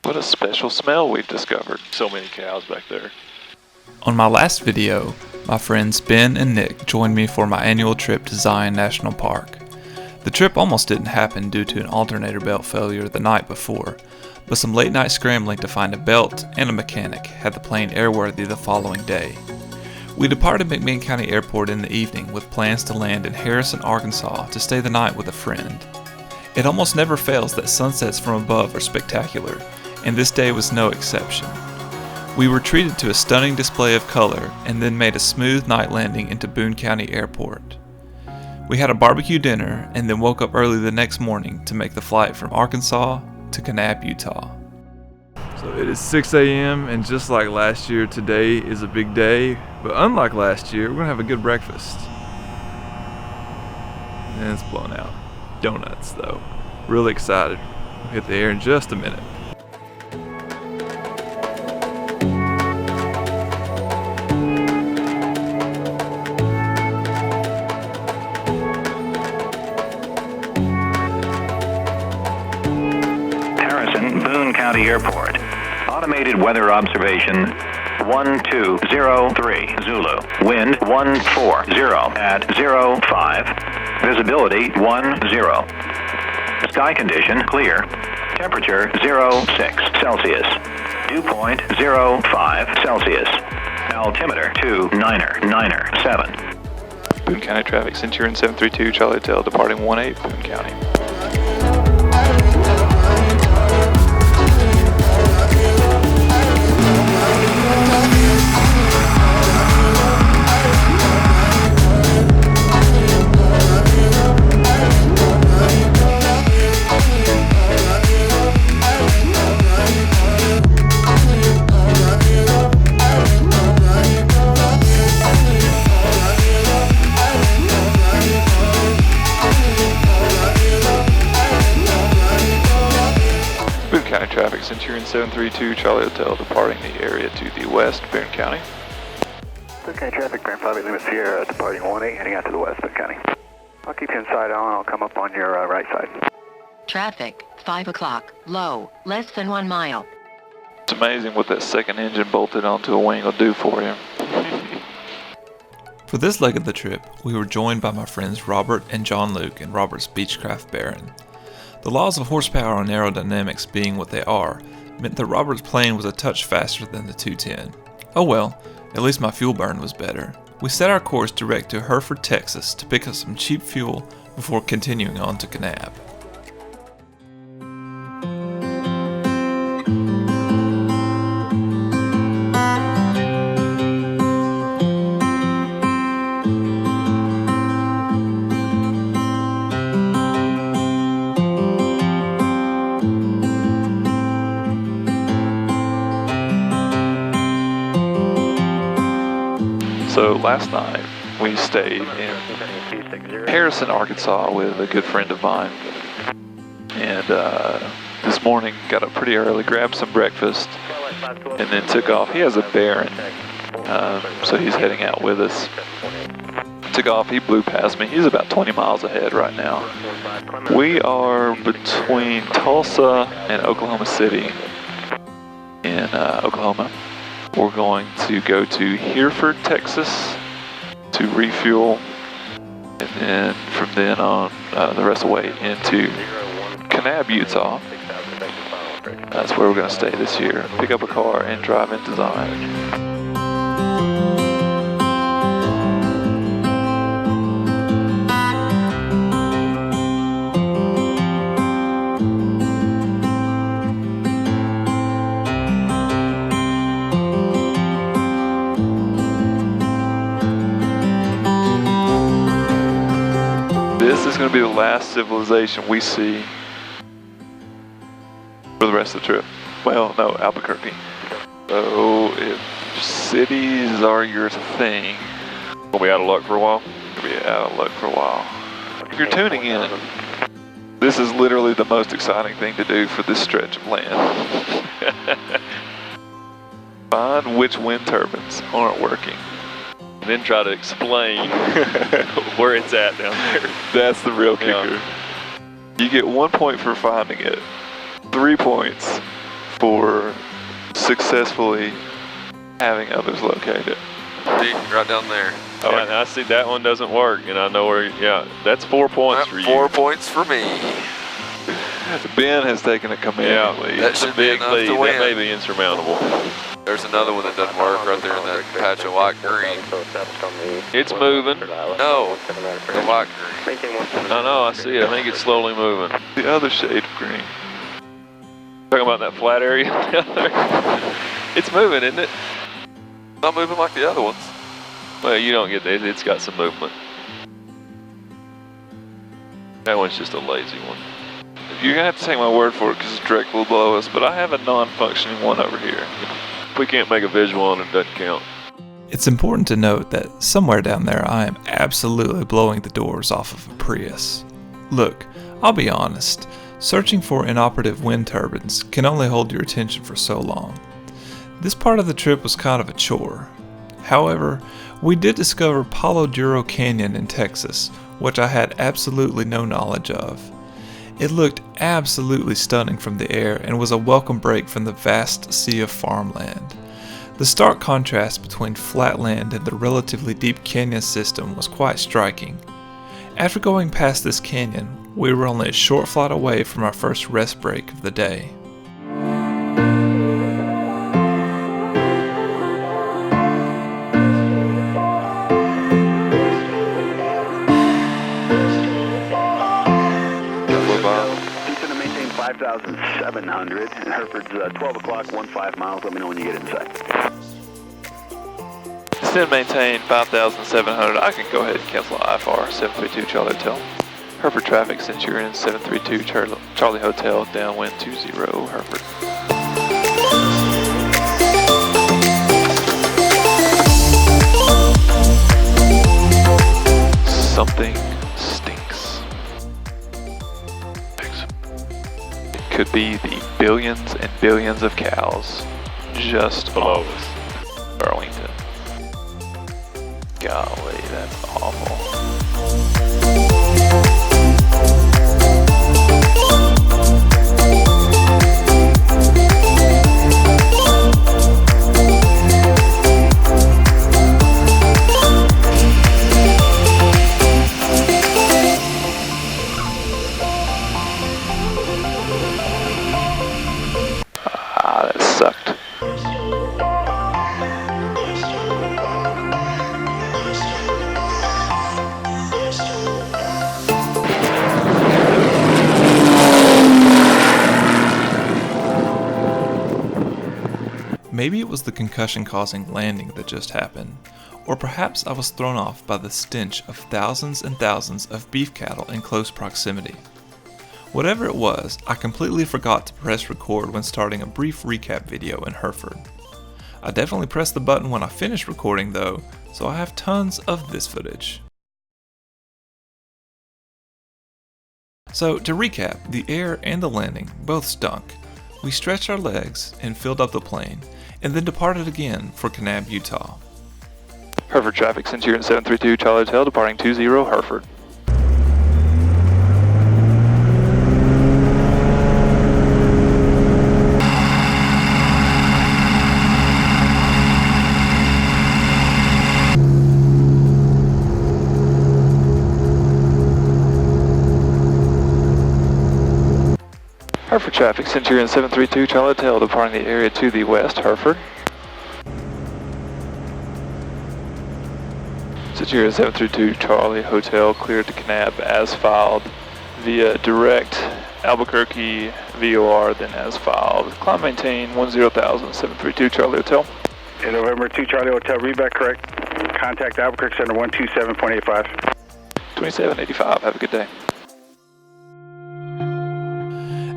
What a special smell we've discovered. So many cows back there. On my last video, my friends Ben and Nick joined me for my annual trip to Zion National Park. The trip almost didn't happen due to an alternator belt failure the night before, but some late night scrambling to find a belt and a mechanic had the plane airworthy the following day. We departed McMinn County Airport in the evening with plans to land in Harrison, Arkansas to stay the night with a friend. It almost never fails that sunsets from above are spectacular, and this day was no exception. We were treated to a stunning display of color and then made a smooth night landing into Boone County Airport. We had a barbecue dinner and then woke up early the next morning to make the flight from Arkansas to Kanab, Utah. So it is 6 a.m. and just like last year, today is a big day. But unlike last year, we're gonna have a good breakfast. And it's blown out. Donuts though. Really excited. We'll hit the air in just a minute. Boone County Airport. Automated weather observation 1203 Zulu. Wind 140 at 05. Visibility 10. Sky condition clear. Temperature 06 Celsius. Dew point 05 Celsius. Altimeter 2997. Boone County traffic, Centurion 732, Charlie Hotel, departing 18 Boone County. Traffic, Centurion 732, Charlie Hotel, departing the area to the west, Boone County. Boone County traffic, Grand 5 Lima Sierra, departing 18, heading out to the west, Boone County. I'll keep you inside on, I'll come up on your right side. Traffic, 5 o'clock, low, less than 1 mile. It's amazing what that second engine bolted onto a wing will do for you. For this leg of the trip, we were joined by my friends Robert and John Luke in Robert's Beechcraft Baron. The laws of horsepower and aerodynamics being what they are, meant that Robert's plane was a touch faster than the 210. Oh well, at least my fuel burn was better. We set our course direct to Hereford, Texas to pick up some cheap fuel before continuing on to Kanab. So last night we stayed in Harrison, Arkansas with a good friend of mine, and this morning got up pretty early, grabbed some breakfast, and then took off. He has a Baron, so he's heading out with us. Took off, he blew past me. He's about 20 miles ahead right now. We are between Tulsa and Oklahoma City in Oklahoma. We're going to go to Hereford, Texas to refuel, and then from then on the rest of the way into Kanab, Utah. That's where we're going to stay this year. Pick up a car and drive into Zion. This is going to be the last civilization we see for the rest of the trip. Well, no, Albuquerque. So if cities are your thing, we'll be out of luck for a while. We'll be out of luck for a while. If you're tuning in, this is literally the most exciting thing to do for this stretch of land. Find which wind turbines aren't working. And then try to explain where it's at down there. That's the real kicker. Yeah. You get 1 point for finding it, 3 points for successfully having others located. See, right down there. Yeah, and I see that one doesn't work, and I know where. Yeah, that's 4 points for you. 4 points for me. Ben has taken a commanding lead. That That's a should be big enough lead. to win. That may be insurmountable. There's another one that doesn't work right there in that patch of white green. It's moving. No, the white green. I know. I see it. I think it's slowly moving. The other shade of green. Talking about that flat area. It's moving, isn't it? Not moving like the other ones. Well, you don't get that. It's got some movement. That one's just a lazy one. You're gonna have to take my word for it because it's directly below us, but I have a non-functioning one over here. If we can't make a visual on it, it doesn't count. It's important to note that somewhere down there I am absolutely blowing the doors off of a Prius. Look, I'll be honest, searching for inoperative wind turbines can only hold your attention for so long. This part of the trip was kind of a chore. However, we did discover Palo Duro Canyon in Texas, which I had absolutely no knowledge of. It looked absolutely stunning from the air and was a welcome break from the vast sea of farmland. The stark contrast between flat land and the relatively deep canyon system was quite striking. After going past this canyon, we were only a short flight away from our first rest break of the day. Houston to maintain 5,700. Hereford's 12 o'clock, 15 miles. Let me know when you get inside. Descend maintain 5,700. I can go ahead and cancel IFR 732 Charlie Hotel. Hereford traffic since you're in 732 Charlie Hotel, downwind 20 Hereford. Something stinks. It could be the billions and billions of cows just below us. Burlington. Golly, that's awful. That sucked. Maybe it was the concussion-causing landing that just happened, or perhaps I was thrown off by the stench of thousands and thousands of beef cattle in close proximity. Whatever it was, I completely forgot to press record when starting a brief recap video in Hereford. I definitely pressed the button when I finished recording though, so I have tons of this footage. So to recap, the air and the landing both stunk. We stretched our legs and filled up the plane, and then departed again for Kanab, Utah. Hereford traffic since you're in 732 Charlie Hotel, departing 20 Hereford. Hereford traffic since you're in 732 Charlie Hotel, departing the area to the west, Hereford. Since you're in 732 Charlie Hotel, cleared to Kanab as filed via direct Albuquerque VOR, then as filed. Climb maintain 10,000, 732 Charlie Hotel. In November 2 Charlie Hotel, read back correct. Contact Albuquerque Center 127.85. 2785, have a good day.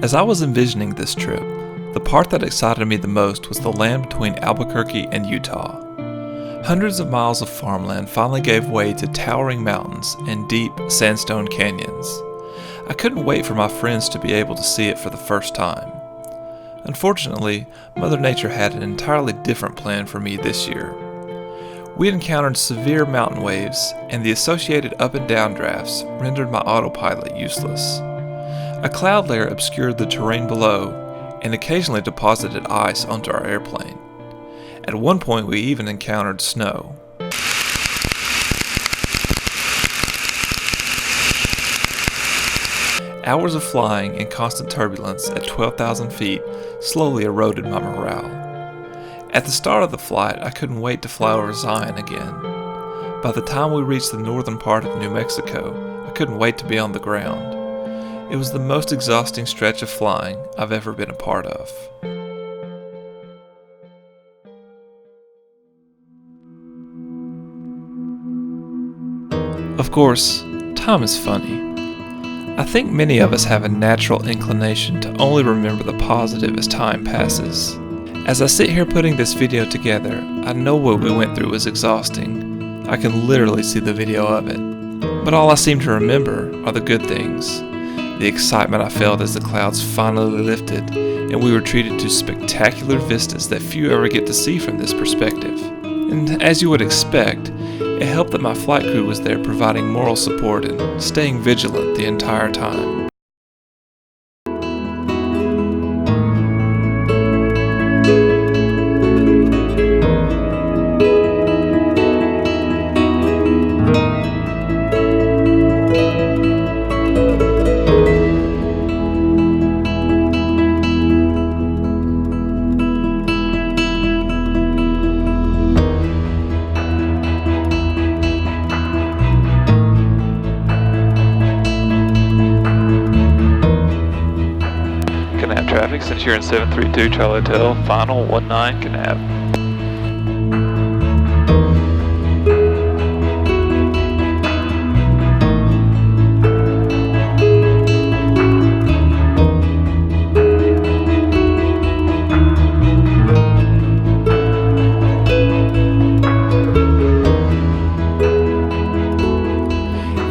As I was envisioning this trip, the part that excited me the most was the land between Albuquerque and Utah. Hundreds of miles of farmland finally gave way to towering mountains and deep sandstone canyons. I couldn't wait for my friends to be able to see it for the first time. Unfortunately, Mother Nature had an entirely different plan for me this year. We had encountered severe mountain waves, and the associated up and down drafts rendered my autopilot useless. A cloud layer obscured the terrain below, and occasionally deposited ice onto our airplane. At one point we even encountered snow. Hours of flying in constant turbulence at 12,000 feet slowly eroded my morale. At the start of the flight, I couldn't wait to fly over Zion again. By the time we reached the northern part of New Mexico, I couldn't wait to be on the ground. It was the most exhausting stretch of flying I've ever been a part of. Of course, time is funny. I think many of us have a natural inclination to only remember the positive as time passes. As I sit here putting this video together, I know what we went through was exhausting. I can literally see the video of it. But all I seem to remember are the good things. The excitement I felt as the clouds finally lifted and we were treated to spectacular vistas that few ever get to see from this perspective. And as you would expect, it helped that my flight crew was there providing moral support and staying vigilant the entire time. Kanab traffic, since you're in 732 Charlie Hotel, final 19 Kanab.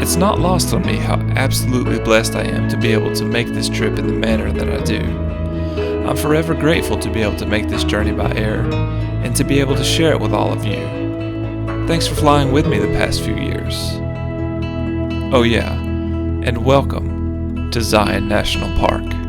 It's not lost on me how absolutely blessed I am to be able to make this trip in the manner that I do. I'm forever grateful to be able to make this journey by air, and to be able to share it with all of you. Thanks for flying with me the past few years. Oh yeah, and welcome to Zion National Park.